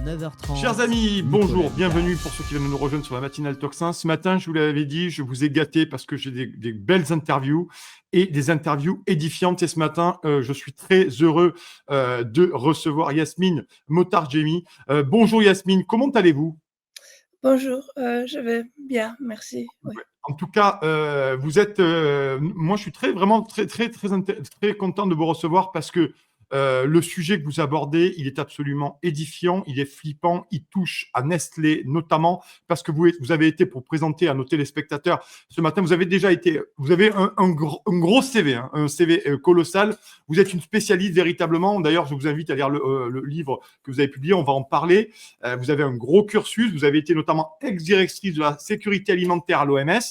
9h30. Chers amis, bonjour, bienvenue pour ceux qui viennent nous rejoindre sur la matinale Toxin. Ce matin, je vous l'avais dit, je vous ai gâté parce que j'ai des belles interviews et des interviews édifiantes. Et ce matin, je suis très heureux de recevoir Yasmine Motardjemi. Bonjour Yasmine, comment allez-vous? Bonjour, je vais bien, merci. Oui. En tout cas, vous êtes. Moi, je suis vraiment très content de vous recevoir parce que le sujet que vous abordez, il est absolument édifiant, il est flippant, il touche à Nestlé notamment parce que vous avez été, pour présenter à nos téléspectateurs ce matin, vous avez un gros CV, hein, un CV colossal. Vous êtes une spécialiste véritablement. D'ailleurs, je vous invite à lire le livre que vous avez publié. On va en parler. Vous avez un gros cursus. Vous avez été notamment ex-directrice de la sécurité alimentaire à l'OMS.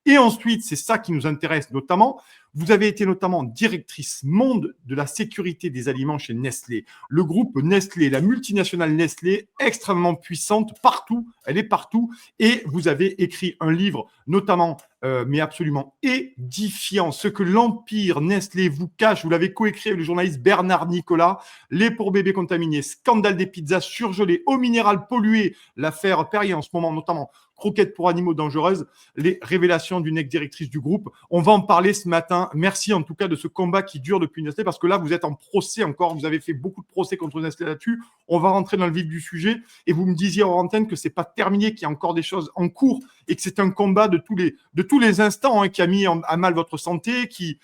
Et ensuite, c'est ça qui nous intéresse notamment, vous avez été notamment directrice monde de la sécurité des aliments chez Nestlé. Le groupe Nestlé, la multinationale Nestlé, extrêmement puissante partout, elle est partout. Et vous avez écrit un livre notamment, mais absolument édifiant, ce que l'empire Nestlé vous cache. Vous l'avez coécrit avec le journaliste Bernard Nicolas. Lait pour bébés contaminés, scandale des pizzas surgelées, eau minérale polluée, l'affaire Perrier en ce moment notamment, croquettes pour animaux dangereuses, les révélations d'une ex-directrice du groupe. On va en parler ce matin. Merci en tout cas de ce combat qui dure depuis Nestlé, parce que là, vous êtes en procès encore. Vous avez fait beaucoup de procès contre Nestlé là-dessus. On va rentrer dans le vif du sujet. Et vous me disiez en antenne que c'est pas terminé, qu'il y a encore des choses en cours et que c'est un combat de tous les instants, hein, qui a mis à mal votre santé, qui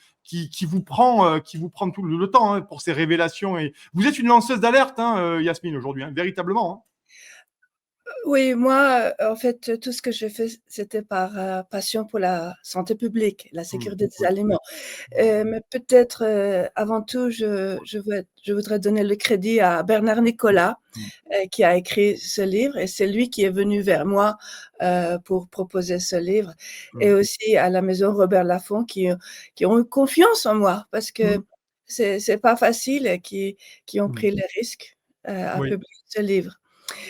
vous prend tout le temps, hein, pour ces révélations. Et vous êtes une lanceuse d'alerte, hein, Yasmine, aujourd'hui, hein, véritablement. Hein. Oui, moi, en fait, tout ce que j'ai fait, c'était par passion pour la santé publique, la sécurité des aliments. Mais peut-être, avant tout, je voudrais donner le crédit à Bernard Nicolas, qui a écrit ce livre, et c'est lui qui est venu vers moi pour proposer ce livre, et aussi à la maison Robert Laffont qui ont eu confiance en moi, parce que c'est pas facile, et qui ont pris les risques à publier ce livre.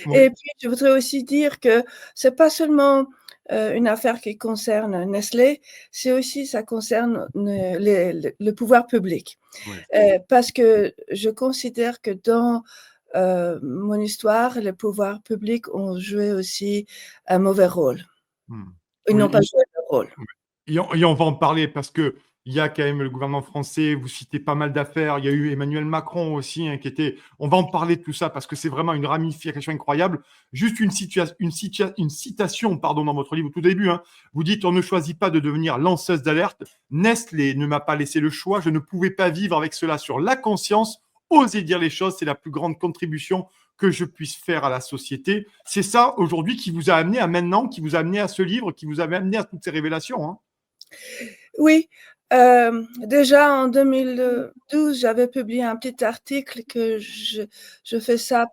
Oui. Et puis, je voudrais aussi dire que c'est pas seulement une affaire qui concerne Nestlé, c'est aussi, ça concerne le pouvoir public. Oui. Parce que je considère que dans mon histoire, les pouvoirs publics ont joué aussi un mauvais rôle. Ils n'ont pas joué leur rôle. Et on va en parler parce que il y a quand même le gouvernement français, vous citez pas mal d'affaires, il y a eu Emmanuel Macron aussi, hein, qui était... On va en parler de tout ça parce que c'est vraiment une ramification incroyable. Juste une citation, pardon, dans votre livre au tout début, hein. Vous dites: on ne choisit pas de devenir lanceuse d'alerte. Nestlé ne m'a pas laissé le choix, je ne pouvais pas vivre avec cela sur la conscience. Oser dire les choses, c'est la plus grande contribution que je puisse faire à la société. C'est ça aujourd'hui qui vous a amené à maintenant, qui vous a amené à ce livre, qui vous a amené à toutes ces révélations, hein. Oui, déjà en 2012, j'avais publié un petit article que je fais ça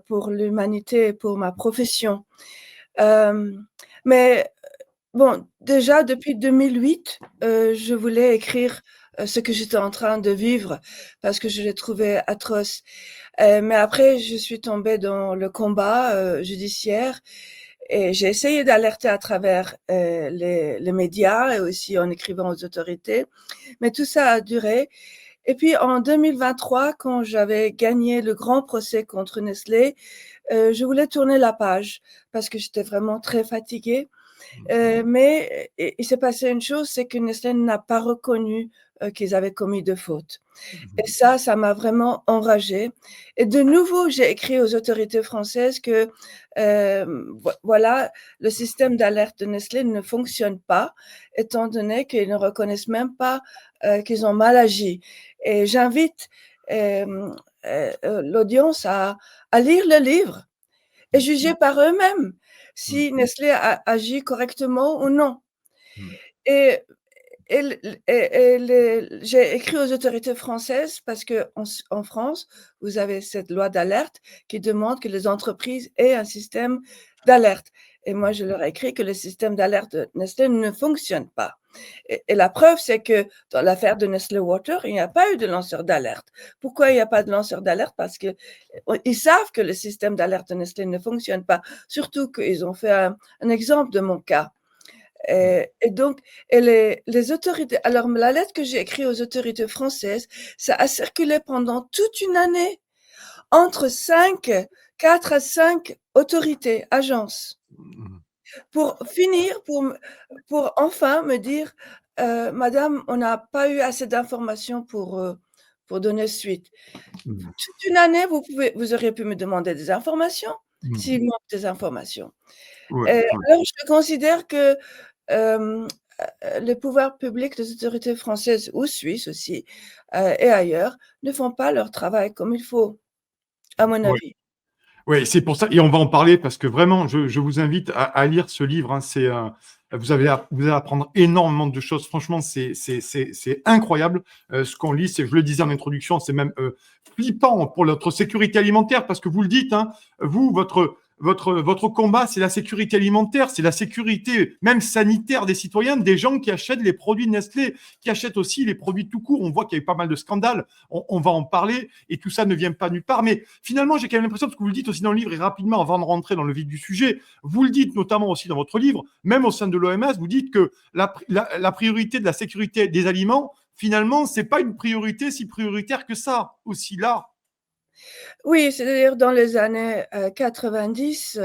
pour l'humanité et pour ma profession. Mais bon, déjà depuis 2008, je voulais écrire ce que j'étais en train de vivre, parce que je l'ai trouvé atroce. Mais après, je suis tombée dans le combat judiciaire, et j'ai essayé d'alerter à travers les médias, et aussi en écrivant aux autorités, mais tout ça a duré. Et puis en 2023, quand j'avais gagné le grand procès contre Nestlé, je voulais tourner la page parce que j'étais vraiment très fatiguée. Mais il s'est passé une chose, c'est que Nestlé n'a pas reconnu qu'ils avaient commis de fautes. Et ça m'a vraiment enragée. Et de nouveau, j'ai écrit aux autorités françaises que voilà, le système d'alerte de Nestlé ne fonctionne pas, étant donné qu'ils ne reconnaissent même pas qu'ils ont mal agi. Et j'invite l'audience à lire le livre et juger par eux-mêmes si Nestlé a agi correctement ou non. Et j'ai écrit aux autorités françaises parce qu'en France, vous avez cette loi d'alerte qui demande que les entreprises aient un système d'alerte. Et moi, je leur ai écrit que le système d'alerte de Nestlé ne fonctionne pas. Et la preuve, c'est que dans l'affaire de Nestlé Water, il n'y a pas eu de lanceur d'alerte. Pourquoi il n'y a pas de lanceur d'alerte? Parce qu'ils savent que le système d'alerte de Nestlé ne fonctionne pas. Surtout qu'ils ont fait un exemple de mon cas. Et donc, les autorités, alors la lettre que j'ai écrite aux autorités françaises, ça a circulé pendant toute une année entre 4 à 5 autorités, agences, Mmh. pour finir, pour enfin me dire, Madame, on n'a pas eu assez d'informations pour donner suite. Mmh. Toute une année, vous auriez pu me demander des informations, Mmh. s'il manque des informations. Ouais, Et ouais. alors je considère que, hem, les pouvoirs publics, les autorités françaises ou suisses aussi, et ailleurs, ne font pas leur travail comme il faut, à mon Ouais. avis. Oui, c'est pour ça et on va en parler parce que vraiment, je vous invite à lire ce livre, hein. Vous allez apprendre énormément de choses. Franchement, c'est incroyable, ce qu'on lit. Je le disais en introduction, c'est même, flippant pour notre sécurité alimentaire parce que vous le dites, hein, vous, votre combat, c'est la sécurité alimentaire, c'est la sécurité même sanitaire des citoyens, des gens qui achètent les produits Nestlé, qui achètent aussi les produits tout court. On voit qu'il y a eu pas mal de scandales. On va en parler et tout ça ne vient pas nulle part. Mais finalement, j'ai quand même l'impression, parce que vous le dites aussi dans le livre et rapidement avant de rentrer dans le vif du sujet, vous le dites notamment aussi dans votre livre, même au sein de l'OMS, vous dites que la priorité de la sécurité des aliments, finalement, c'est pas une priorité si prioritaire que ça, aussi là. Oui, c'est-à-dire dans les années, 90,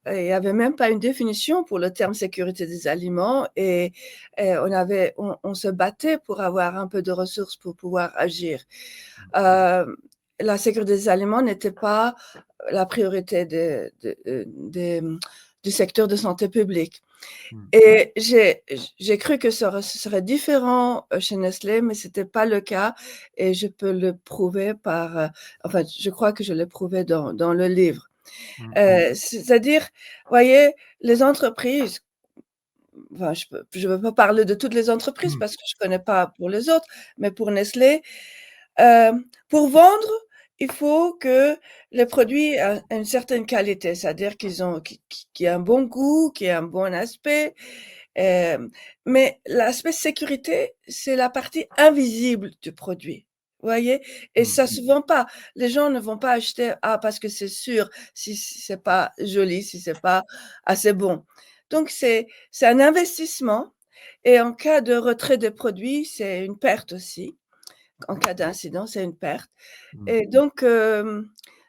il y avait même pas une définition pour le terme sécurité des aliments et on se battait pour avoir un peu de ressources pour pouvoir agir. La sécurité des aliments n'était pas la priorité du secteur de santé publique. Mm. Et j'ai cru que ce serait différent chez Nestlé, mais c'était pas le cas et je peux le prouver enfin, je crois que je l'ai prouvé dans le livre. Mm. Mm. C'est-à-dire, voyez, les entreprises, enfin, je peux pas parler de toutes les entreprises Mm. parce que je connais pas pour les autres, mais pour Nestlé, pour vendre, il faut que le produit a une certaine qualité, c'est-à-dire qu'il y a un bon goût, qu'il y a un bon aspect, hem, mais l'aspect sécurité, c'est la partie invisible du produit, vous voyez? Et Mm. ça se vend pas. Les gens ne vont pas acheter, ah, parce que c'est sûr, si c'est pas joli, si c'est pas assez bon. Donc c'est un investissement et en cas de retrait des produits, c'est une perte aussi. En cas d'incident, c'est une perte Mm. et donc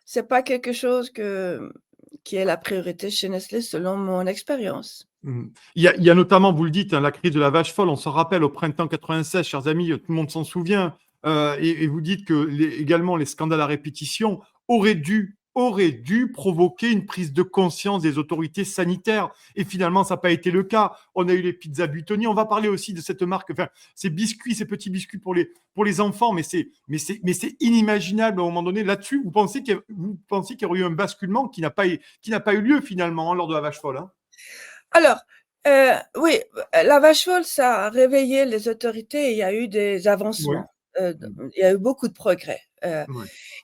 c'est pas quelque chose qui est la priorité chez Nestlé selon mon expérience. Mm. Il y a notamment, vous le dites, hein, la crise de la vache folle. On s'en rappelle au printemps 96, chers amis, tout le monde s'en souvient. Et vous dites que également les scandales à répétition auraient dû provoquer une prise de conscience des autorités sanitaires. Et finalement, ça n'a pas été le cas. On a eu les pizzas Buitoni. On va parler aussi de cette marque, enfin, ces biscuits, ces petits biscuits pour les enfants, mais c'est inimaginable à un moment donné. Là-dessus, vous pensez qu'il y aurait eu un basculement qui n'a pas eu lieu finalement, hein, lors de la vache folle, hein. Alors, oui, la vache folle, ça a réveillé les autorités et il y a eu des Ouais. avancements. Mm. Il y a eu beaucoup de progrès, Ouais.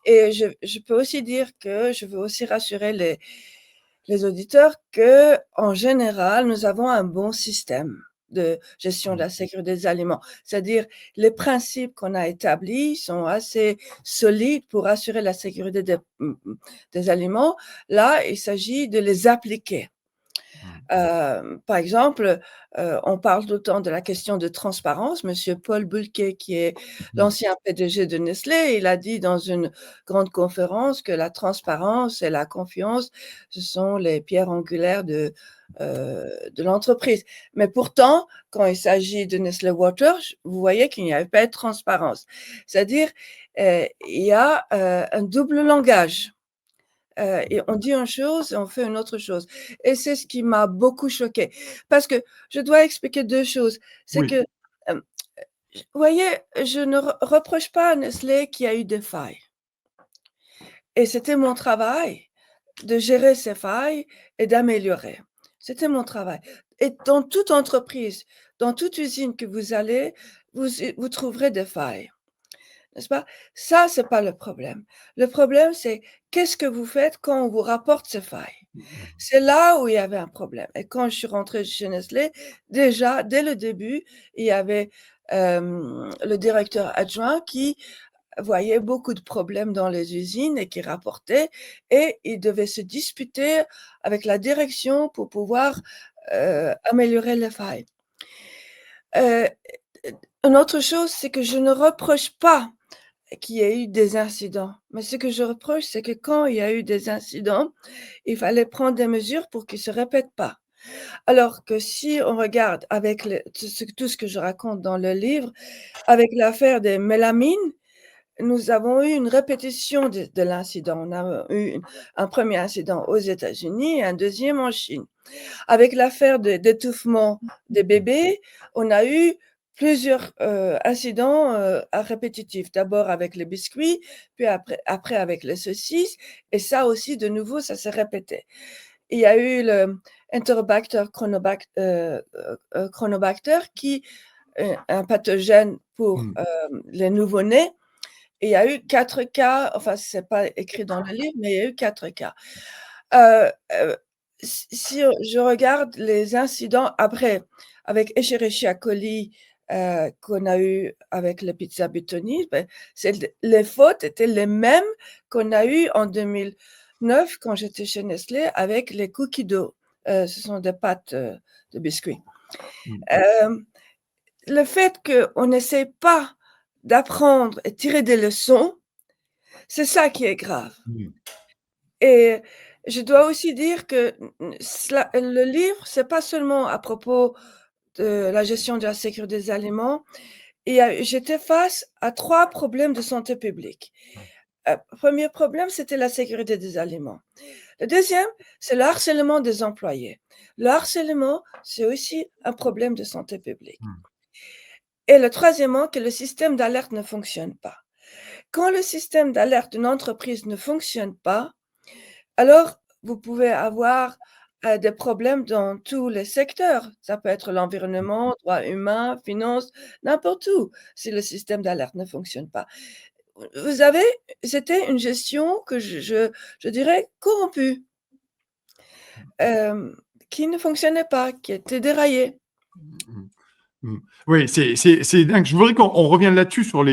et je peux aussi dire que je veux aussi rassurer les auditeurs qu'en général, nous avons un bon système de gestion de Mm. la sécurité des aliments. C'est-à-dire, les principes qu'on a établis sont assez solides pour assurer la sécurité des aliments. Là, il s'agit de les appliquer. Mm. Par exemple, on parle tout le temps de la question de transparence. Monsieur Paul Bulcke, qui est Mm. l'ancien PDG de Nestlé, il a dit dans une grande conférence que la transparence et la confiance, ce sont les pierres angulaires de l'entreprise. Mais pourtant, quand il s'agit de Nestlé Waters, vous voyez qu'il n'y avait pas de transparence. C'est-à-dire, il y a, un double langage. Et on dit une chose et on fait une autre chose et c'est ce qui m'a beaucoup choquée parce que je dois expliquer 2 choses. C'est Oui. que, hem, vous voyez, je ne reproche pas à Nestlé qu'il y a eu des failles et c'était mon travail de gérer ces failles et d'améliorer. C'était mon travail et dans toute entreprise, dans toute usine que vous allez, vous trouverez des failles. N'est-ce pas? Ça, c'est pas le problème. Le problème, c'est qu'est-ce que vous faites quand on vous rapporte ces failles? Mm. C'est là où il y avait un problème et quand je suis rentrée chez Nestlé, déjà, dès le début, il y avait, le directeur adjoint qui voyait beaucoup de problèmes dans les usines et qui rapportait et il devait se disputer avec la direction pour pouvoir, améliorer les failles. Heu, une autre chose, c'est que je ne reproche pas qu'il y ait eu des incidents. Mais ce que je reproche, c'est que quand il y a eu des incidents, il fallait prendre des mesures pour qu'ils ne se répètent pas. Alors que si on regarde avec tout ce que je raconte dans le livre, avec l'affaire des mélamines, nous avons eu une répétition de l'incident. On a eu un premier incident aux États-Unis et un deuxième en Chine. Avec l'affaire d'étouffement des bébés, on a eu plusieurs incidents répétitifs. D'abord avec les biscuits, puis après avec les saucisses. Et ça aussi, de nouveau, ça s'est répété. Il y a eu le Enterobacter chronobacter qui est un pathogène pour Mm. les nouveau-nés. Et il y a eu 4 cas, enfin, ce n'est pas écrit dans le livre, mais il y a eu 4 cas. Si je regarde les incidents après, avec Escherichia coli, qu'on a eu avec les pizzas Buitoni, ben, les fautes étaient les mêmes qu'on a eues en 2009 quand j'étais chez Nestlé avec les cookies dough. Ce sont des pâtes de biscuits. Mm. Le fait qu'on n'essaie pas d'apprendre et tirer des leçons, c'est ça qui est grave. Mm. Et je dois aussi dire que le livre, c'est pas seulement à propos de la gestion de la sécurité des aliments. J'étais face à 3 problèmes de santé publique. Premier problème, c'était la sécurité des aliments. Le deuxième, c'est le harcèlement des employés. Le harcèlement, c'est aussi un problème de santé publique. Mm. Et le troisièmement, que le système d'alerte ne fonctionne pas. Quand le système d'alerte d'une entreprise ne fonctionne pas, alors vous pouvez avoir des problèmes dans tous les secteurs. Ça peut être l'environnement, droits humains, finances, n'importe où, si le système d'alerte ne fonctionne pas. Vous avez C'était une gestion que je dirais corrompue, hem, qui ne fonctionnait pas, qui était déraillée. Mm. Mm. Oui, c'est dingue. Je voudrais qu'on revienne là-dessus sur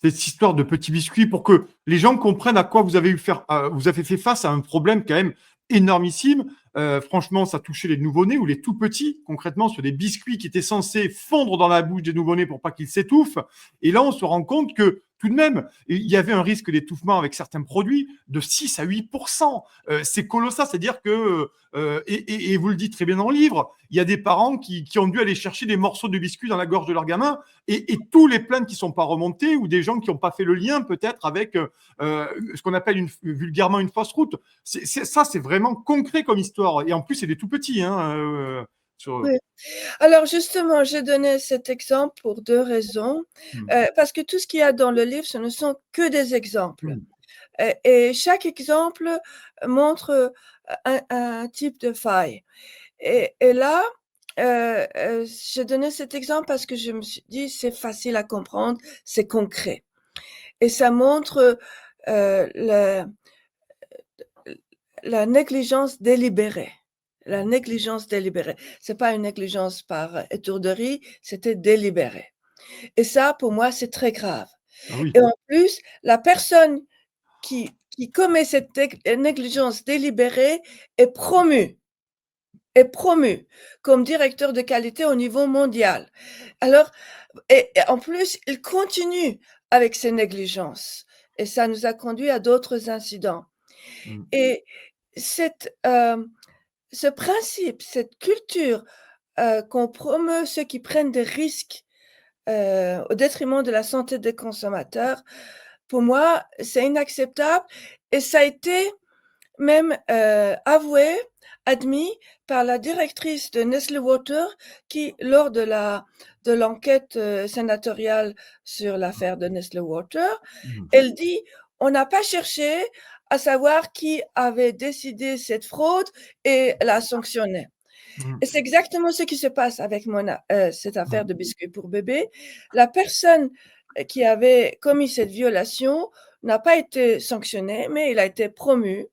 cette histoire de petits biscuits pour que les gens comprennent à quoi vous avez fait face à un problème quand même énormissime. Franchement, ça touchait les nouveau-nés ou les tout petits, concrètement, sur des biscuits qui étaient censés fondre dans la bouche des nouveau-nés pour pas qu'ils s'étouffent. Et là, on se rend compte que tout de même, il y avait un risque d'étouffement avec certains produits de 6 à 8%. C'est colossal, c'est-à-dire que, et vous le dites très bien dans le livre, il y a des parents qui ont dû aller chercher des morceaux de biscuits dans la gorge de leur gamin et tous les plaintes qui ne sont pas remontées ou des gens qui n'ont pas fait le lien peut-être avec ce qu'on appelle vulgairement une fausse route. Ça, c'est vraiment concret comme histoire. Et en plus, c'est des tout petits. Hein, sur... Oui. Alors justement, j'ai donné cet exemple pour 2 raisons, Hmm. parce que tout ce qu'il y a dans le livre, ce ne sont que des exemples. Hmm. Et chaque exemple montre un type de faille. Et là, j'ai donné cet exemple parce que je me suis dit: «C'est facile à comprendre, c'est concret» et ça montre, la négligence délibérée. La négligence délibérée. C'est pas une négligence par étourderie, c'était délibéré et ça, pour moi, c'est très grave Ah oui. et en plus, la personne qui commet cette négligence délibérée est promue est promu comme directeur de qualité au niveau mondial. Alors et en plus, il continue avec ses négligences et ça nous a conduit à d'autres incidents Hmm. et ce principe, cette culture, qu'on promeut ceux qui prennent des risques, au détriment de la santé des consommateurs, pour moi, c'est inacceptable et ça a été même, avoué, admis par la directrice de Nestlé Water qui, lors de l'enquête, sénatoriale sur l'affaire de Nestlé Water, Hmm. elle dit: «On n'a pas cherché à savoir qui avait décidé cette fraude et l'a sanctionné» Hmm. et c'est exactement ce qui se passe avec cette affaire Hmm. de biscuits pour bébé. La personne, qui avait commis cette violation n'a pas été sanctionnée, mais il a été promu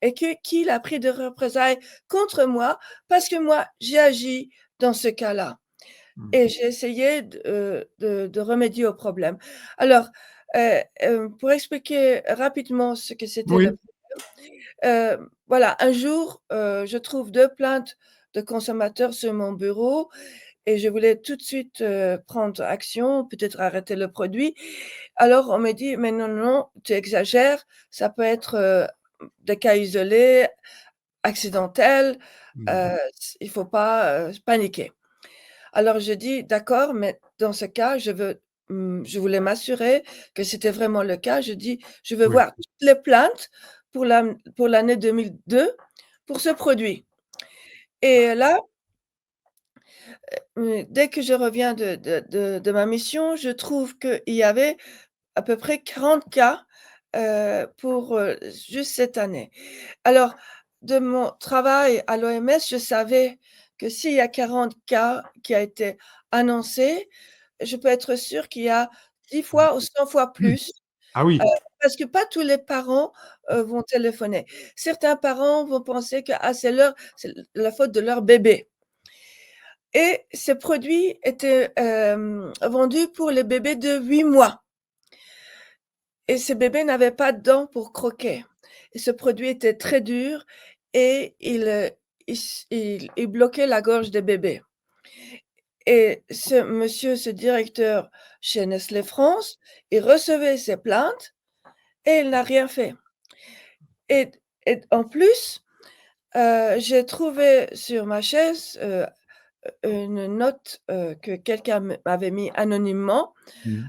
et qu'il a pris des représailles contre moi parce que moi, j'ai agi dans ce cas-là Hmm. et j'ai essayé de remédier au problème. Alors, pour expliquer rapidement ce que c'était le Oui. voilà, un jour, je trouve 2 plaintes de consommateurs sur mon bureau et je voulais tout de suite, prendre action, peut-être arrêter le produit. Alors on m'a dit: «Mais non, non, tu exagères, ça peut être, des cas isolés, accidentels, Mmh. il faut pas, paniquer». Alors je dis: «D'accord, mais dans ce cas, je voulais m'assurer que c'était vraiment le cas. Je dis: «Je veux Oui. voir toutes les plaintes pour l'année 2002 pour ce produit» et là, dès que je reviens de ma mission, je trouve qu'il y avait à peu près 40 cas, pour, juste cette année. Alors, de mon travail à l'OMS, je savais que s'il y a 40 cas qui a été annoncé, je peux être sûre qu'il y a 10 Mmh. fois ou 100 fois Oui. plus, Ah heu, oui. parce que pas tous les parents, vont téléphoner. Certains parents vont penser que, ah, c'est la faute de leur bébé et ces produits étaient, vendus pour les bébés de 8 mois et ces bébés n'avaient pas de dents pour croquer et ce produit était très dur et il bloquait la gorge des bébés et ce directeur chez Nestlé France, il recevait ces plaintes et il n'a rien fait et en plus, j'ai trouvé sur ma chaise, une note, que quelqu'un m'avait mis anonymement, Mmh.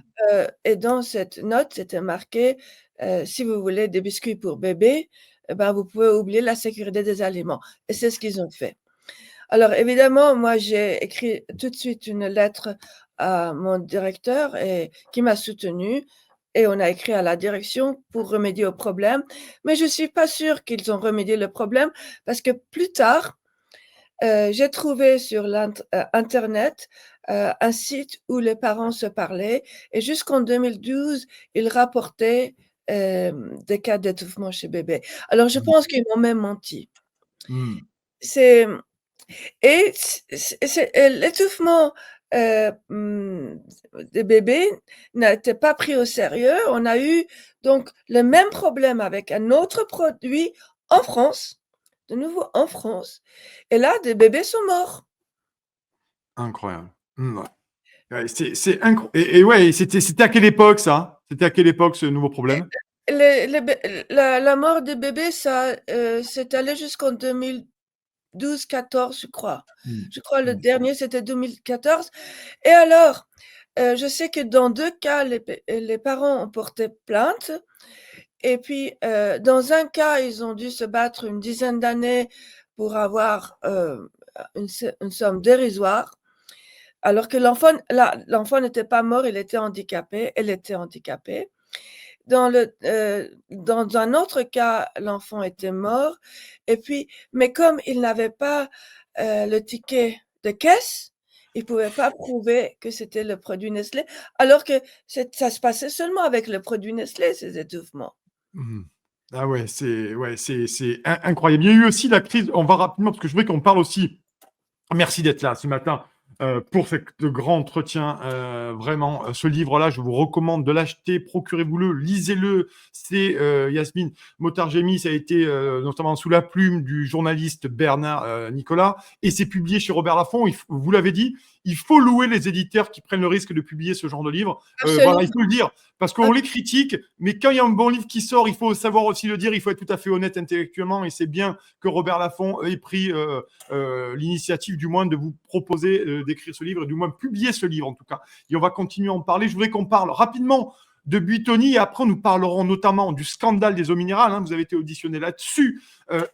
et dans cette note, c'était marqué, «Si vous voulez des biscuits pour bébé, eh ben, vous pouvez oublier la sécurité des aliments» et c'est ce qu'ils ont fait. Alors évidemment, moi, j'ai écrit tout de suite une lettre à mon directeur et qui m'a soutenue et on a écrit à la direction pour remédier au problème, mais je suis pas sûre qu'ils ont remédié le problème parce que plus tard, j'ai trouvé sur internet, un site où les parents se parlaient et jusqu'en 2012, ils rapportaient, des cas d'étouffement chez bébé. Alors je Mmh. pense qu'ils m'ont même menti. Mmh. C'est et l'étouffement, des bébés n'a été pas pris au sérieux. On a eu donc le même problème avec un autre produit en France, de nouveau en France et là, des bébés sont morts. Incroyable. Mmh, ouais. Ouais, c'est incro et ouais, et c'était à quelle époque ça? C'était à quelle époque ce nouveau problème? Les bé la mort des bébés, ça, c'est allé jusqu'en 2012-14, je crois. Mmh. Je crois le Mmh. dernier, c'était 2014 et alors, je sais que dans 2 cas, les parents ont porté plainte et puis, dans un cas, ils ont dû se battre une dizaine d'années pour avoir, une somme dérisoire, alors que l'enfant n'était pas mort, il était handicapé, elle était handicapée. Dans un autre cas, l'enfant était mort et puis mais comme il n'avait pas, le ticket de caisse, il pouvait pas prouver que c'était le produit Nestlé, alors que ça se passait seulement avec le produit Nestlé, ces étouffements. Mmh. Ah ouais, c'est incroyable. Il y a eu aussi la crise, on va rapidement parce que je voudrais qu'on parle aussi. Merci d'être là ce matin, pour ce grand entretien, vraiment, ce livre-là, je vous recommande de l'acheter, procurez-vous-le, lisez-le. C'est, Yasmine Motargemi, ça a été, notamment sous la plume du journaliste Bernard, Nicolas et c'est publié chez Robert Laffont. Il f Vous l'avez dit, il faut louer les éditeurs qui prennent le risque de publier ce genre de livre. Voilà, il Absolument, faut le dire parce qu'on les critique, mais quand il y a un bon livre qui sort, il faut savoir aussi le dire, il faut être tout à fait honnête intellectuellement et c'est bien que Robert Laffont ait pris, l'initiative du moins de vous proposer d'écrire ce livre, et du moins publier ce livre en tout cas. Et on va continuer à en parler. Je voudrais qu'on parle rapidement de Buitoni et après nous parlerons notamment du scandale des eaux minérales. Hein, vous avez été auditionné là-dessus.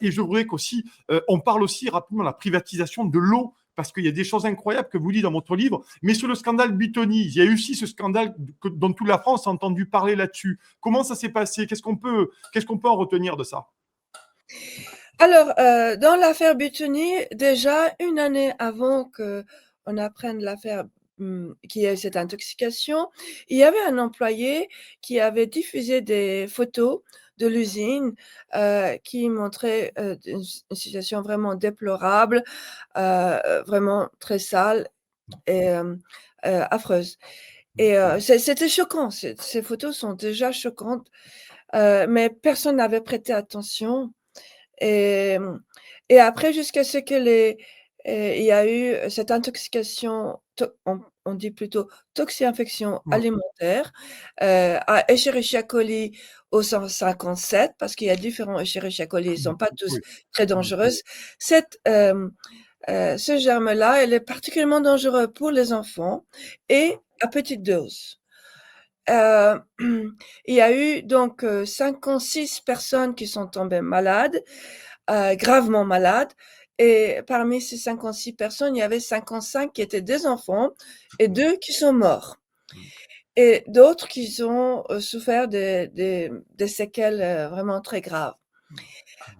Et je voudrais qu'aussi on parle aussi rapidement de la privatisation de l'eau parce qu'il y a des choses incroyables que vous dites dans votre livre. Mais sur le scandale Buitoni, il y a eu aussi ce scandale dont toute la France a entendu parler là-dessus. Comment ça s'est passé? Qu'est-ce qu'on peut en retenir de ça? alors, dans l'affaire Butoni, déjà une année avant qu'on apprenne l'affaire, qu'il y a eu cette intoxication, il y avait un employé qui avait diffusé des photos de l'usine, qui montraient, une situation vraiment déplorable, vraiment très sale et affreuse et c'était choquant. Ces photos sont déjà choquantes, mais personne n'avait prêté attention et et après jusqu'à ce que Et il y a eu cette intoxication, on dit plutôt toxi-infection Ouais. alimentaire à Escherichia coli au 157, parce qu'il y a différents Escherichia coli, ils ne sont pas tous Oui. très dangereux. Ce germe-là, il est particulièrement dangereux pour les enfants et à petite dose. Il y a eu donc 56 personnes qui sont tombées malades, gravement malades. Et parmi ces 56 personnes, il y avait 55 qui étaient des enfants et 2 qui sont morts. Et d'autres qui ont souffert des séquelles vraiment très graves.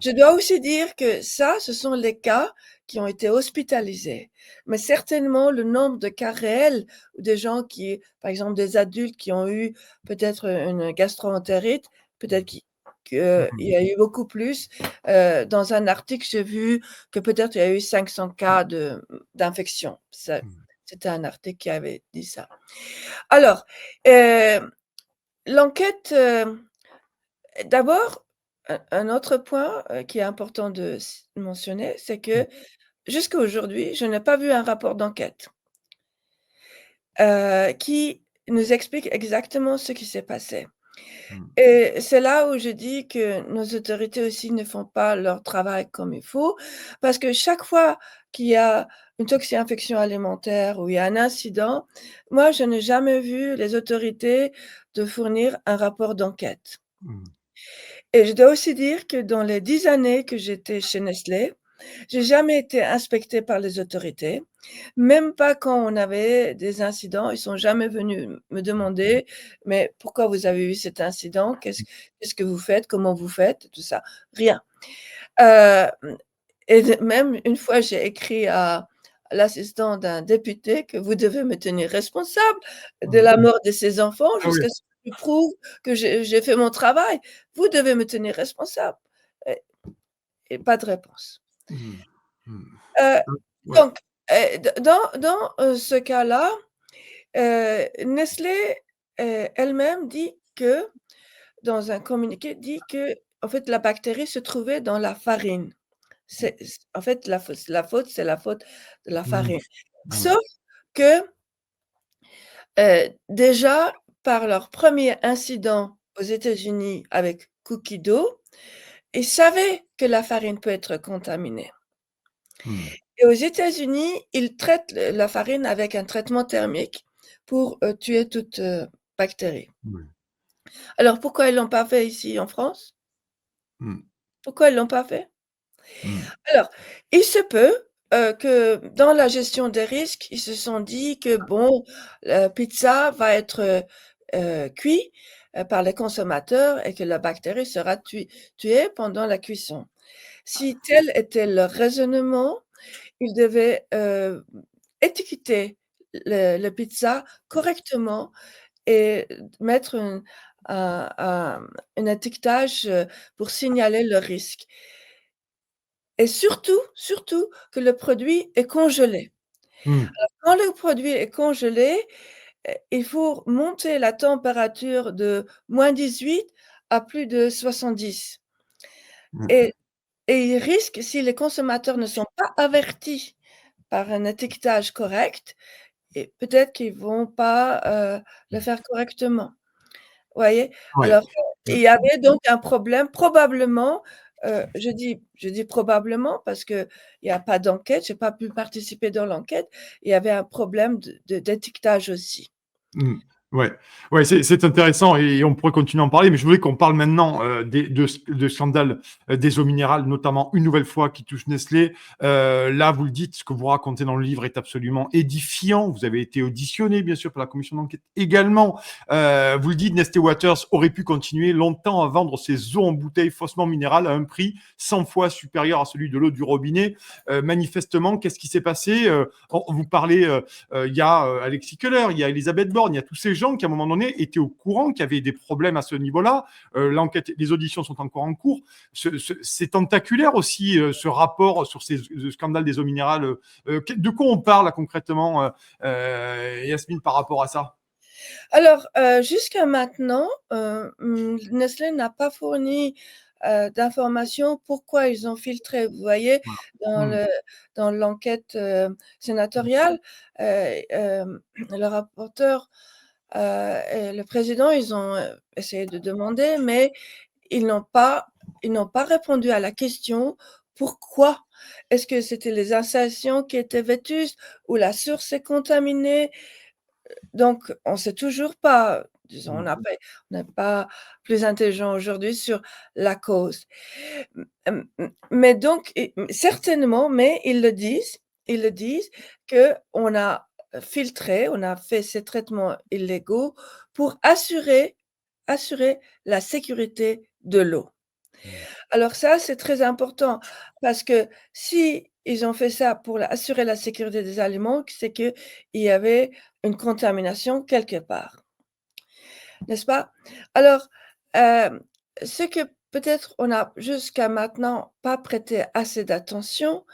Je dois aussi dire que ça, ce sont les cas qui ont été hospitalisés. Mais certainement, le nombre de cas réels ou des gens qui, par exemple, des adultes qui ont eu peut-être une gastro-entérite, peut-être qu'il y a eu beaucoup plus. Dans un article, j'ai vu que peut-être il y a eu 500 cas d'infection. C'était un article qui avait dit ça. Alors, l'enquête, d'abord, un autre point qui est important de mentionner, c'est que jusqu'à aujourd'hui, je n'ai pas vu un rapport d'enquête qui nous explique exactement ce qui s'est passé. Et c'est là où je dis que nos autorités aussi ne font pas leur travail comme il faut, parce que chaque fois qu'il y a une toxi-infection alimentaire ou il y a un incident, moi, je n'ai jamais vu les autorités de fournir un rapport d'enquête. Et je dois aussi dire que dans les 10 années que j'étais chez Nestlé, j'ai jamais été inspectée par les autorités, même pas quand on avait des incidents. Ils sont jamais venus me demander: «Mais pourquoi vous avez eu cet incident? Qu'est-ce que vous faites? Comment vous faites?» tout ça, rien. Hem et même une fois, j'ai écrit à l'assistant d'un député que: «Vous devez me tenir responsable de la mort de ces enfants Ah oui. jusqu'à ce que je prouve que j'ai fait mon travail. Vous devez me tenir responsable» et et pas de réponse. Mmh. Mmh. Heu, Ouais. donc ce cas-là, Nestlé, elle-même dit que dans un communiqué, dit qu'en fait, la bactérie se trouvait dans la farine. En fait, c'est la faute de la Mmh. farine. Ouais. Sauf que, déjà, par leur premier incident aux États-Unis avec Cookie Dough, ils savaient que la farine peut être contaminée. Mmh. Et aux États-Unis, ils traitent la farine avec un traitement thermique pour, tuer toute, bactérie. Ouais. Alors pourquoi ils l'ont pas fait ici en France? Mmh. Pourquoi ils l'ont pas fait? Mmh. Alors, il se peut, que dans la gestion des risques, ils se sont dit que bon, la pizza va être, cuit, par les consommateurs et que la bactérie sera tuée pendant la cuisson. Si tel était leur raisonnement, ils devaient, étiqueter le pizza correctement et mettre un étiquetage, pour signaler le risque et surtout que le produit est congelé. Mmh. Quand le produit est congelé, il faut monter la température de -18 à plus de 70 Mmh. et il risque, si les consommateurs ne sont pas avertis par un étiquetage correct, et peut-être qu'ils vont pas, le faire correctement. Vous voyez? Ouais. Alors, il Mmh. y avait donc un problème probablement, je dis probablement parce qu'il y a pas d'enquête, j'ai pas pu participer dans l'enquête. Il y avait un problème d'étiquetage aussi. Mmh. Ouais, ouais, c'est intéressant et on pourrait continuer à en parler, mais je voulais qu'on parle maintenant, de scandales, des eaux minérales, notamment une nouvelle fois qui touche Nestlé. Là, vous le dites, ce que vous racontez dans le livre est absolument édifiant. Vous avez été auditionné, bien sûr, par la commission d'enquête également. Vous le dites, Nestlé Waters aurait pu continuer longtemps à vendre ses eaux en bouteille faussement minérales à un prix 100 fois supérieur à celui de l'eau du robinet. Manifestement, qu'est-ce qui s'est passé? Vous parlez, il y a Alexis Keller, il y a Elisabeth Borne, il y a tous ces gens qui, à un moment donné, étaient au courant qu'il y avait des problèmes à ce niveau-là. L'enquête, les auditions sont encore en cours. C'est tentaculaire aussi, ce rapport sur ces scandales des eaux minérales. De quoi on parle là, concrètement, Yasmine, par rapport à ça? Alors, jusqu'à maintenant, Nestlé n'a pas fourni, d'informations pourquoi ils ont filtré. Vous voyez, dans Mmh. le dans l'enquête, sénatoriale, le rapporteur, et le président, ils ont, essayé de demander, mais ils n'ont pas ils n'ont pas répondu à la question: «Pourquoi? Est-ce que c'était les installations qui étaient vétustes ou la source est contaminée?» Donc on sait toujours pas, disons, Mmh. on n'est pas plus intelligent aujourd'hui sur la cause. Mais donc certainement, mais ils le disent qu'on a filtré, on a fait ces traitements illégaux pour assurer la sécurité de l'eau. Mmh. Alors ça, c'est très important parce que si ils ont fait ça pour assurer la sécurité des aliments, c'est qu'il y avait une contamination quelque part, n'est-ce pas? Alors, hem, ce que peut-être on n'a jusqu'à maintenant pas prêté assez d'attention,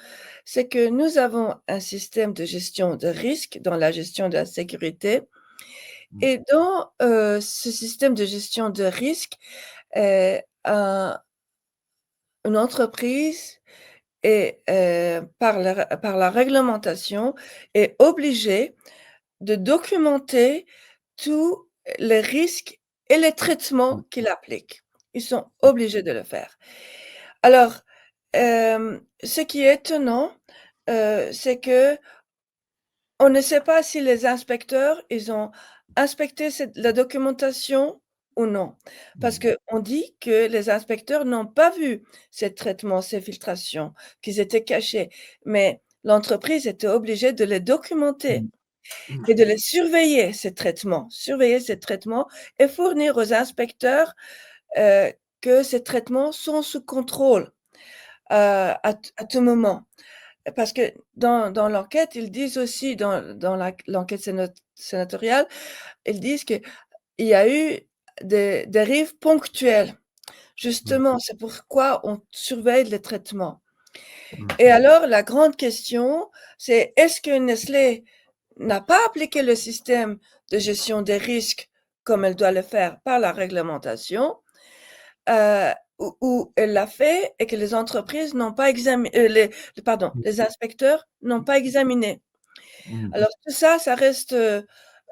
c'est que nous avons un système de gestion de risque dans la gestion de la sécurité Mmh. et dans, ce système de gestion de risque, un une entreprise et par la réglementation, est obligé de documenter tous les risques et les Mmh. traitements qu'il applique. Ils sont obligés de le faire. Alors, ce qui est étonnant, c'est qu'on ne sait pas si les inspecteurs, ils ont inspecté la documentation ou non. Parce Mmh. qu'on dit que les inspecteurs n'ont pas vu ces traitements, ces filtrations, qu'ils étaient cachés. Mais l'entreprise était obligée de les documenter Mmh. Mmh. et de les surveiller ces traitements et fournir aux inspecteurs, heu, que ces traitements sont sous contrôle, à tout moment. Parce que dans l'enquête, ils disent aussi dans l'enquête sénatoriale, ils disent qu'il y a eu des dérives ponctuelles. Mmh. Justement, c'est pourquoi on surveille les traitements. Mmh. Et alors la grande question, c'est est-ce que Nestlé n'a pas appliqué le système de gestion des risques comme elle doit le faire par la réglementation, ou elle l'a fait et que les entreprises n'ont pas examiné, les inspecteurs n'ont pas examiné. Mmh. Alors tout ça, ça reste,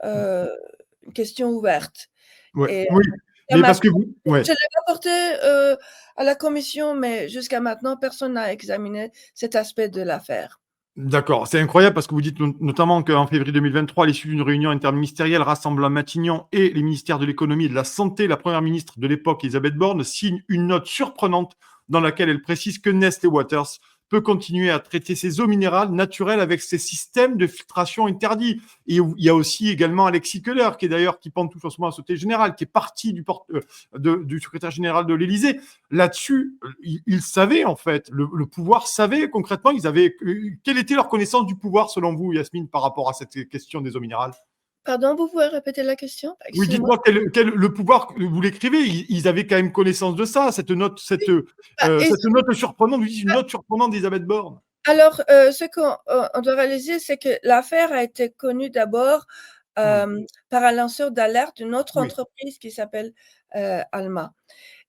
une question ouverte Ouais, et oui, jusqu'à mais parce que maintenant, vous ouais. je l'ai rapporté, à la commission, mais jusqu'à maintenant, personne n'a examiné cet aspect de l'affaire. D'accord, c'est incroyable parce que vous dites notamment qu'en février 2023, à l'issue d'une réunion interministérielle rassemblant Matignon et les ministères de l'économie et de la santé, la première ministre de l'époque, Elisabeth Borne, signe une note surprenante dans laquelle elle précise que Nestlé Waters peut continuer à traiter ses eaux minérales naturelles avec ses systèmes de filtration interdits. Et il y a aussi également Alexis Keller, qui est d'ailleurs qui pantoufle en ce moment à la Société Générale, qui est parti du secrétaire général de l'Élysée. Là-dessus, ils savaient en fait, le pouvoir savait concrètement, ils avaient, quelle était leur connaissance du pouvoir selon vous, Yasmine, par rapport à cette question des eaux minérales? Pardon, vous pouvez répéter la question? Oui, Excusez-moi. dites-moi le pouvoir, vous l'écrivez, ils avaient quand même connaissance de ça, Bah, ils cette note surprenante, vous dites une note surprenante d'Elisabeth Borne. Alors, ce qu'on on doit réaliser, c'est que l'affaire a été connue d'abord, Oui, par un lanceur d'alerte d'une autre oui. entreprise qui s'appelle, Alma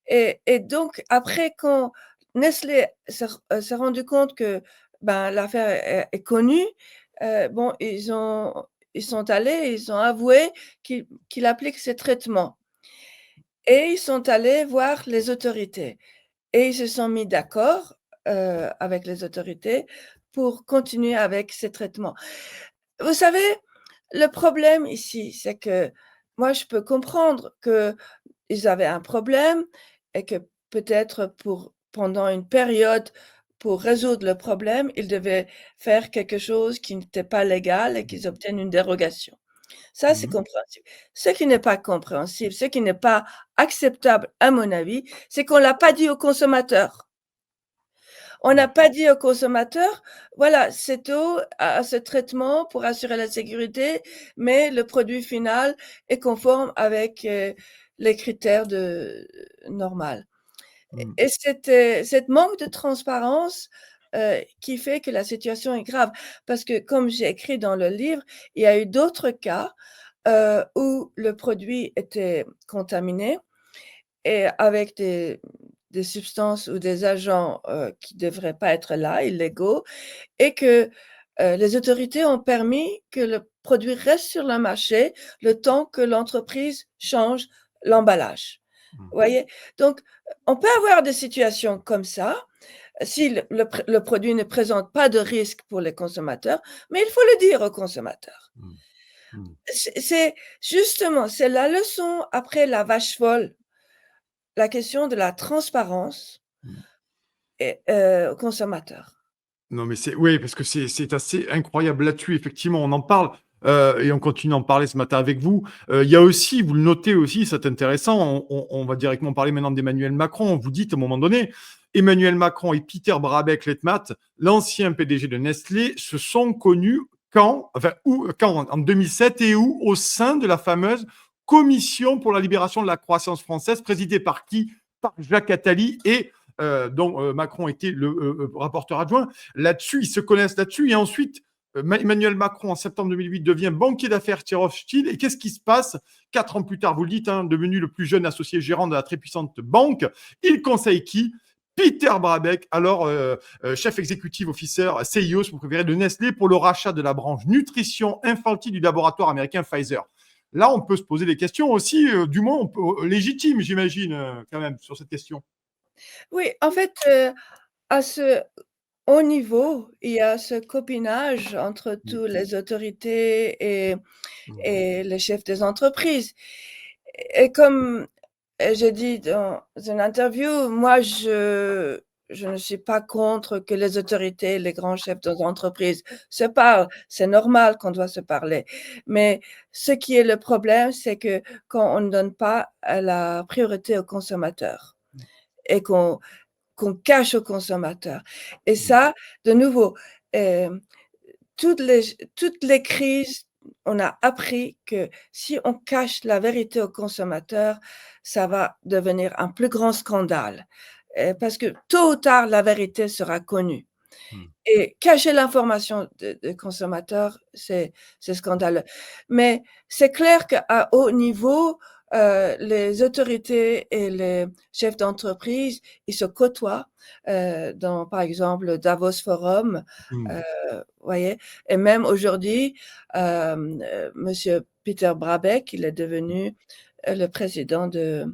et donc après quand Nestlé s'est rendu compte que, ben, l'affaire est connue, bon, ils sont allés, ils ont avoué qu'il applique ces traitements et ils sont allés voir les autorités. Et ils se sont mis d'accord, avec les autorités pour continuer avec ces traitements. Vous savez, le problème ici, c'est que moi, je peux comprendre qu'ils avaient un problème et que peut-être pendant une période, pour résoudre le problème, ils devaient faire quelque chose qui n'était pas légal et qu'ils obtiennent une dérogation. Ça, c'est Mmh. compréhensible. Ce qui n'est pas compréhensible, ce qui n'est pas acceptable à mon avis, c'est qu'on l'a pas dit aux consommateurs. On n'a Mmh. pas dit aux consommateurs: «Voilà, cette eau a ce traitement pour assurer la sécurité, mais le produit final est conforme avec, les critères normal» Mmh. et cette manque de transparence, qui fait que la situation est grave. Parce que comme j'ai écrit dans le livre, il y a eu d'autres cas, où le produit était contaminé et avec des substances ou des agents qui ne devraient pas être là, illégaux, et que les autorités ont permis que le produit reste sur le marché le temps que l'entreprise change l'emballage. Vous voyez? Donc, on peut avoir des situations comme ça, si le produit ne présente pas de risque pour les consommateurs, mais il faut le dire aux consommateurs. Mm. Mm. C'est justement, c'est la leçon après la vache folle, la question de la transparence Mm. et aux consommateurs. Non, mais oui, parce que c'est assez incroyable là-dessus. Effectivement, on en parle et on continue d'en parler ce matin avec vous. Il y a aussi, vous le notez aussi, c'est intéressant. On va directement parler maintenant d'Emmanuel Macron. Vous dites à un moment donné, Emmanuel Macron et Peter Brabeck-Letmathe, l'ancien PDG de Nestlé, se sont connus quand en 2007 et où au sein de la fameuse Commission pour la libération de la croissance française, présidée par qui? Par Jacques Attali et dont Macron était le rapporteur adjoint. Là-dessus, ils se connaissent là-dessus. Et ensuite, Emmanuel Macron, en septembre 2008, devient banquier d'affaires chez Rothschild. Et qu'est-ce qui se passe 4 ans plus tard, vous le dites, devenu le plus jeune associé gérant de la très puissante banque, il conseille qui? Peter Brabeck, alors chef exécutif officer, CIO, si vous préférez, de Nestlé pour le rachat de la branche nutrition infantile du laboratoire américain Pfizer. Là, on peut se poser des questions aussi, du moins légitimes, j'imagine, quand même, sur cette question. Oui, en fait, à ce haut niveau, il y a ce copinage entre toutes les autorités et les chefs des entreprises. Et comme j'ai dit dans une interview, moi, je ne suis pas contre que les autorités, les grands chefs d'entreprise se parlent. C'est normal qu'on doit se parler. Mais ce qui est le problème, c'est que quand on ne donne pas la priorité aux consommateurs et qu'on cache aux consommateurs. Et ça, de nouveau, toutes les crises, on a appris que si on cache la vérité aux consommateurs, ça va devenir un plus grand scandale, parce que tôt ou tard, la vérité sera connue et cacher l'information des consommateurs, c'est scandaleux. Mais c'est clair qu'à haut niveau, les autorités et les chefs d'entreprise, ils se côtoient, dans, par exemple, le Davos Forum, voyez? Et même aujourd'hui, monsieur Peter Brabeck, il est devenu, le président de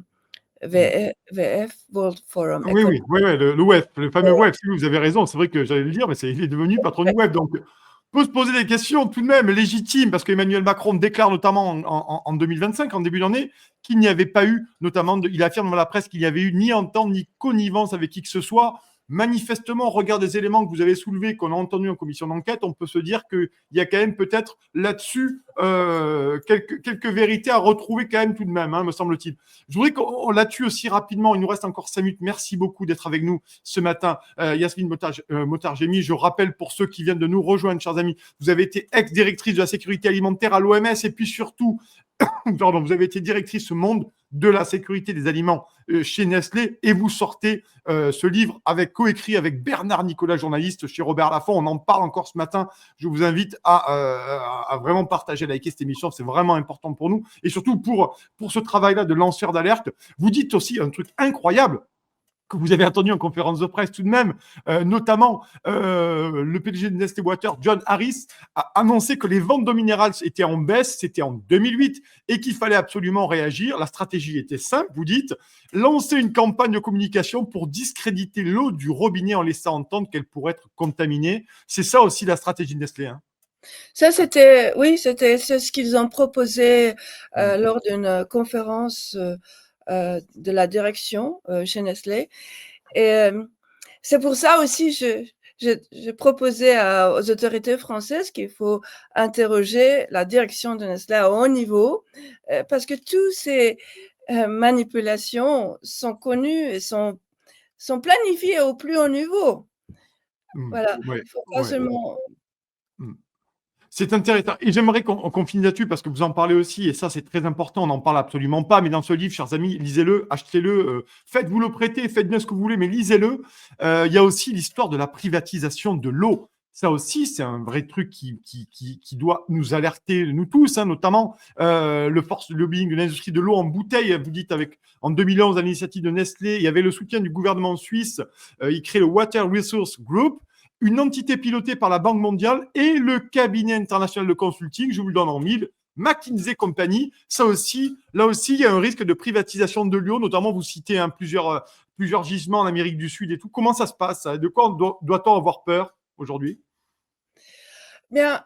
VF, World Forum Oui, Economic. oui, ouais, ouais, le WEF, le fameux WEF. Si vous avez raison, c'est vrai que j'allais le dire, mais il est devenu patron du WEF. Donc, on peut se poser des questions tout de même légitimes, parce qu'Emmanuel Macron déclare notamment en 2025, en début d'année, qu'il n'y avait pas eu, notamment, il affirme dans la presse qu'il n'y avait eu ni entente ni connivence avec qui que ce soit. Manifestement, au regard des éléments que vous avez soulevés, qu'on a entendus en commission d'enquête, on peut se dire qu'il y a quand même peut-être là-dessus quelques vérités à retrouver quand même tout de même, me semble-t-il. Je voudrais qu'on là-dessus aussi rapidement, il nous reste encore 5 minutes. Merci beaucoup d'être avec nous ce matin, Yasmine Motargemi. Je rappelle pour ceux qui viennent de nous rejoindre, chers amis, vous avez été ex-directrice de la sécurité alimentaire à l'OMS et puis surtout, pardon, vous avez été directrice monde de la sécurité des aliments chez Nestlé et vous sortez ce livre coécrit avec Bernard Nicolas, journaliste chez Robert Laffont. On en parle encore ce matin. Je vous invite à vraiment partager, liker cette émission. C'est vraiment important pour nous et surtout pour ce travail-là de lanceur d'alerte. Vous dites aussi un truc incroyable que vous avez entendu en conférence de presse tout de même, notamment le PDG de Nestlé Water, John Harris, a annoncé que les ventes d'eau minérale étaient en baisse, c'était en 2008, et qu'il fallait absolument réagir. La stratégie était simple, vous dites, lancer une campagne de communication pour discréditer l'eau du robinet en laissant entendre qu'elle pourrait être contaminée. C'est ça aussi la stratégie de Nestlé. Ça, c'est ce qu'ils ont proposé lors d'une conférence de la direction chez Nestlé. Et c'est pour ça aussi je proposais aux autorités françaises qu'il faut interroger la direction de Nestlé à haut niveau, parce que toutes ces manipulations sont connues et sont planifiées au plus haut niveau. Voilà, Ouais, il faut pas ouais. seulement. C'est intéressant. Et j'aimerais qu'on finisse là-dessus parce que vous en parlez aussi, et ça, c'est très important. On n'en parle absolument pas. Mais dans ce livre, chers amis, lisez-le, achetez-le, faites-vous le prêter, faites bien ce que vous voulez, mais lisez-le. Il y a aussi l'histoire de la privatisation de l'eau Ça aussi, c'est un vrai truc qui doit nous alerter, nous tous, hein, notamment le force lobbying de l'industrie de l'eau en bouteille. Vous dites, en 2011, à l'initiative de Nestlé, il y avait le soutien du gouvernement suisse. Il crée le Water Resource Group, une entité pilotée par la Banque mondiale et le cabinet international de consulting, je vous le donne en mille, McKinsey Company. Ça aussi, là aussi, il y a un risque de privatisation de l'eau, notamment vous citez plusieurs gisements en Amérique du Sud et tout. Comment ça se passe? De quoi doit-on avoir peur aujourd'hui? Bien,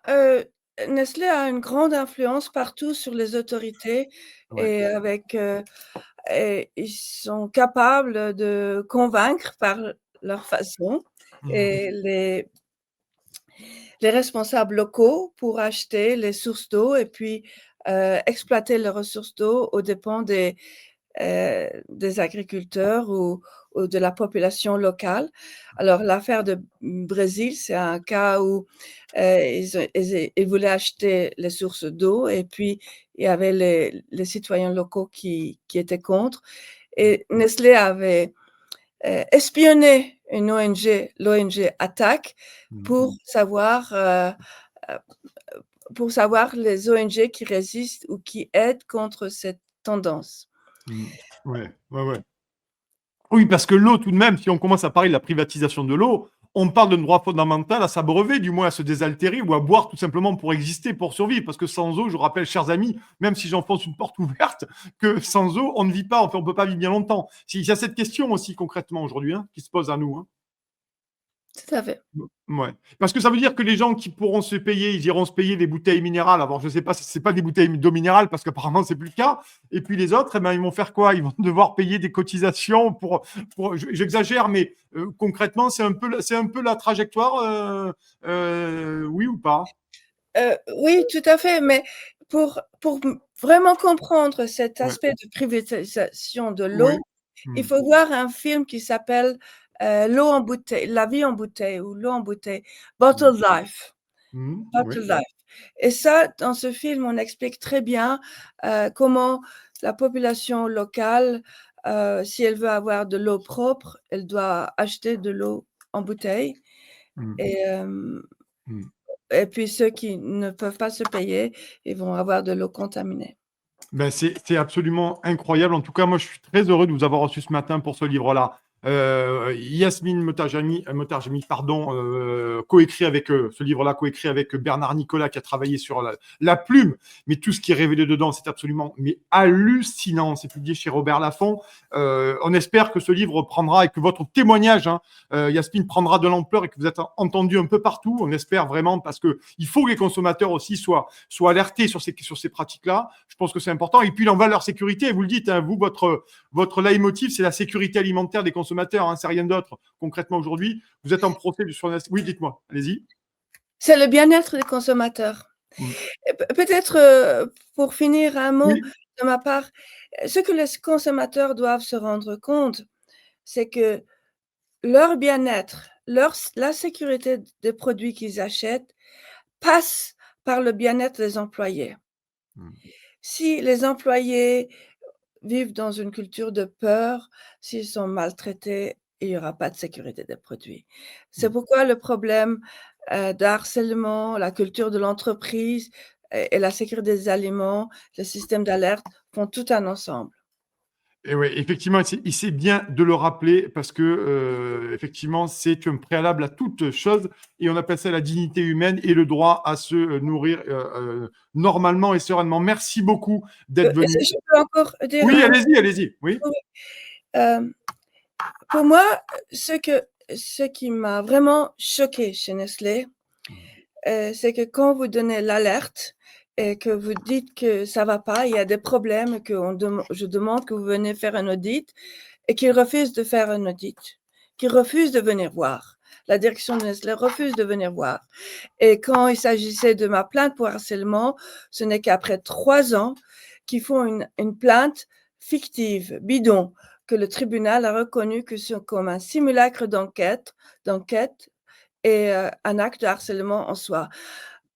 Nestlé a une grande influence partout sur les autorités Ouais. et ils sont capables de convaincre par leur façon Mmh. et les responsables locaux pour acheter les sources d'eau et puis, exploiter les ressources d'eau aux dépens des agriculteurs ou de la population locale. Alors l'affaire de Brésil, c'est un cas où, ils voulaient acheter les sources d'eau et puis il y avait les citoyens locaux qui étaient contre et Nestlé avait, espionné une ONG, l'ONG Attac, Mmh. pour savoir, heu, pour savoir les ONG qui résistent ou qui aident contre cette tendance. Mmh. Ouais, ouais, ouais. Oui, parce que l'eau, tout de même, si on commence à parler de la privatisation de l'eau, on parle d'un droit fondamental à s'abreuver, du moins à se désaltérer ou à boire tout simplement pour exister, pour survivre. Parce que sans eau, je rappelle, chers amis, même si j'enfonce une porte ouverte, que sans eau, on ne vit pas, enfin, on ne peut pas vivre bien longtemps. Il y a cette question aussi concrètement aujourd'hui hein, qui se pose à nous. Hein. Tout à fait. Ouais. Parce que ça veut dire que les gens qui pourront se payer, ils iront se payer des bouteilles minérales. Alors, je ne sais pas si ce n'est pas des bouteilles d'eau minérale, parce qu'apparemment, ce n'est plus le cas. Et puis les autres, eh ben, ils vont faire quoi? Ils vont devoir payer des cotisations j'exagère, mais concrètement, c'est un peu la trajectoire, oui ou pas? Oui, tout à fait, mais pour vraiment comprendre cet Ouais. aspect de privatisation de Oui. l'eau, il Mm. faut voir un film qui s'appelle, L'eau en bouteille, La vie en bouteille ou L'eau en bouteille, Mm. Bottled Life, Mm. Oui. Bottled Life et ça, dans ce film, on explique très bien, comment la population locale, si elle veut avoir de l'eau propre, elle doit acheter de l'eau en bouteille Mm. et Mm. et puis ceux qui ne peuvent pas se payer, ils vont avoir de l'eau contaminée. Ben, c'est absolument incroyable. En tout cas, moi, je suis très heureux de vous avoir reçu ce matin pour ce livre-là. Yasmine Motarjami, pardon, coécrit avec ce livre-là, coécrit avec Bernard Nicolas, qui a travaillé sur la plume. Mais tout ce qui est révélé dedans, c'est absolument hallucinant. C'est publié chez Robert Laffont. On espère que ce livre prendra et que votre témoignage, hein, Yasmine, prendra de l'ampleur et que vous êtes entendu un peu partout. On espère vraiment parce que il faut que les consommateurs aussi soient alertés sur ces pratiques-là. Je pense que c'est important. Et puis, il en va leur sécurité. Vous le dites, hein, vous, votre leitmotiv, c'est la sécurité alimentaire des consommateurs. Hein, c'est rien d'autre. Concrètement, aujourd'hui, vous êtes en procès sur la... Oui, dites-moi. Allez-y. C'est le bien-être des consommateurs. Mm. Et peut-être, pour finir, un mot Oui. de ma part, ce que les consommateurs doivent se rendre compte, c'est que leur bien-être, la sécurité des produits qu'ils achètent passe par le bien-être des employés. Mm. Si les employés vivent dans une culture de peur, s'ils sont maltraités, il y aura pas de sécurité des produits. C'est Mm. pourquoi le problème, de harcèlement, la culture de l'entreprise et la sécurité des aliments, le système d'alerte font tout un ensemble. Et oui, effectivement, c'est bien de le rappeler parce que effectivement, c'est un préalable à toute chose et on appelle ça la dignité humaine et le droit à se nourrir normalement et sereinement. Merci beaucoup d'être Si venu. je peux encore dire Oui, un allez-y, allez-y. Oui. oui, hem, pour moi, ce qui m'a vraiment choqué chez Nestlé, c'est que quand vous donnez l'alerte et que vous dites que ça va pas, il y a des problèmes, je demande que vous venez faire un audit et qu'ils refusent de faire un audit, qu'ils refusent de venir voir. La direction de Nestlé refuse de venir voir. Et quand il s'agissait de ma plainte pour harcèlement, ce n'est qu'après 3 ans qu'ils font une plainte fictive, bidon, que le tribunal a reconnu que c'est comme un simulacre d'enquête et un acte de harcèlement en soi.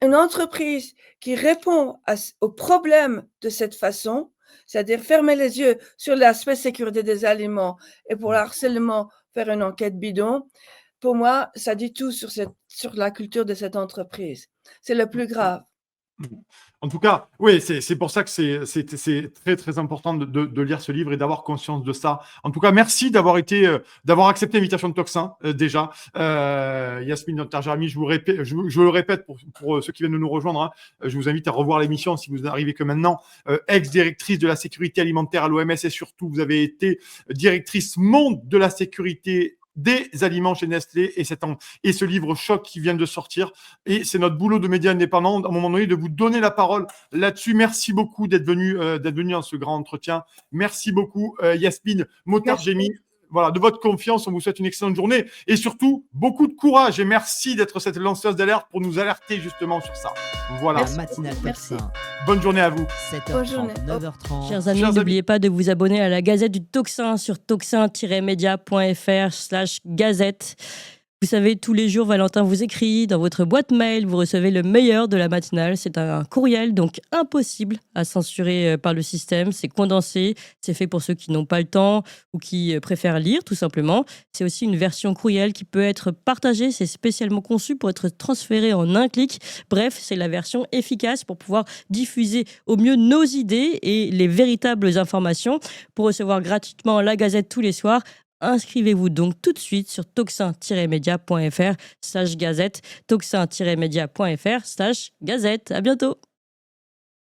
Une entreprise qui répond aux problèmes de cette façon, c'est-à-dire fermer les yeux sur l'aspect sécurité des aliments et pour le harcèlement, faire une enquête bidon, pour moi, ça dit tout sur la culture de cette entreprise. C'est le plus grave. En tout cas, oui, c'est pour ça que c'est très, très important de lire ce livre et d'avoir conscience de ça. En tout cas, merci d'avoir accepté l'invitation de Toxin, déjà. Yasmine Nottar-Jarmi, je le répète pour ceux qui viennent de nous rejoindre, hein, je vous invite à revoir l'émission si vous n'arrivez que maintenant. Ex-directrice de la sécurité alimentaire à l'OMS et surtout, vous avez été directrice monde de la sécurité des aliments chez Nestlé et ce livre choc qui vient de sortir. Et c'est notre boulot de médias indépendants, à un moment donné, de vous donner la parole là-dessus. Merci beaucoup d'être venu dans ce grand entretien. Merci beaucoup, Yasmine Nottar-Jarmi. Voilà, de votre confiance, on vous souhaite une excellente journée et surtout beaucoup de courage et merci d'être cette lanceuse d'alerte pour nous alerter justement sur ça. Voilà. Merci. Bonne journée à vous. 7h30, 9h30. Chers amis, n'oubliez pas de vous abonner à la Gazette du Toxin sur toxin-media.fr/gazette. Vous savez, tous les jours, Valentin vous écrit dans votre boîte mail, vous recevez le meilleur de la matinale. C'est un courriel, donc impossible à censurer par le système. C'est condensé, c'est fait pour ceux qui n'ont pas le temps ou qui préfèrent lire, tout simplement. C'est aussi une version courriel qui peut être partagée. C'est spécialement conçu pour être transféré en un clic. Bref, c'est la version efficace pour pouvoir diffuser au mieux nos idées et les véritables informations. Pour recevoir gratuitement la Gazette tous les soirs, inscrivez-vous donc tout de suite sur toxin-media.fr/gazette, toxin-media.fr/gazette. À bientôt.